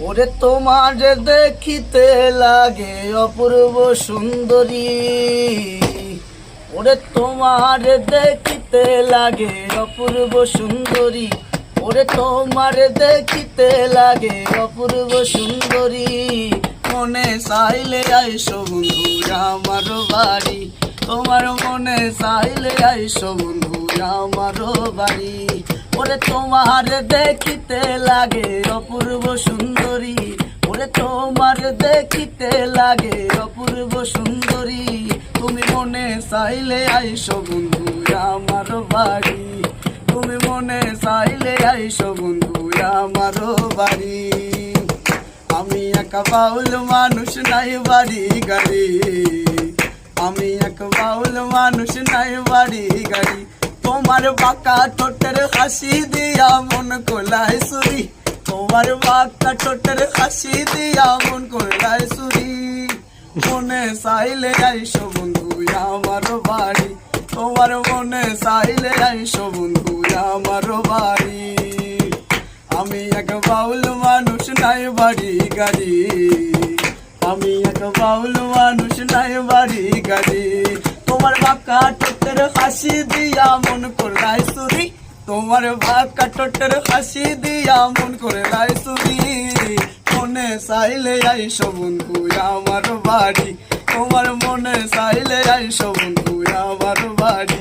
ওরে তোমার দেখিতে লাগে অপূর্ব সুন্দরী, ওরে তোমার দেখিতে লাগে অপূর্ব সুন্দরী, ওরে তোমার দেখিতে লাগে অপূর্ব সুন্দরী। মনে চাইলে আইসো বন্ধু আমার বাড়ি, তোমার মনে চাইলে আইসো বন্ধু আমার বাড়ি। ওরে তোমার দেখিতে লাগে অপূর্ব সুন্দরী, ওরে তোমার দেখিতে লাগে অপূর্ব সুন্দরী। তুমি মনে চাইলে আইসো বন্ধু আমার বাড়ি, তুমি মনে চাইলে আইসো বন্ধু আমার বাড়ি। আমি একা বাউল মানুষ নাই বাড়ি গাড়ি, আমি এক বাউল মানুষ নাই বাড়ি গাড়ি। তোমার বাঁকা ঠোঁটের হাসি দিয়া মন কোলায় সুরি, তোমার বাঁকা ঠোঁটের হাসি দিয়া মন কোলায় সুরি। মনে চাইলে আইসো বন্ধু আমার বাড়ি, তোমার মনে চাইলে আইসো বন্ধু আমার বাড়ি। আমি এক বাউল মানুষ নাই বাড়ি গাড়ি, আমি এক বাউল মানুষ নাই বাড়ি গাড়ি। তোমার বাঁকা ঠোঁটের হাসি দিয়া মন করলাই সুরি, তোমার বাঁকা ঠোঁটের হাসি দিয়া মন করলাই সুরি। মনে চাইলে আইসো বন্ধু আমার বাড়ি, তোমার মনে চাইলে আইসো বন্ধু আমার বাড়ি।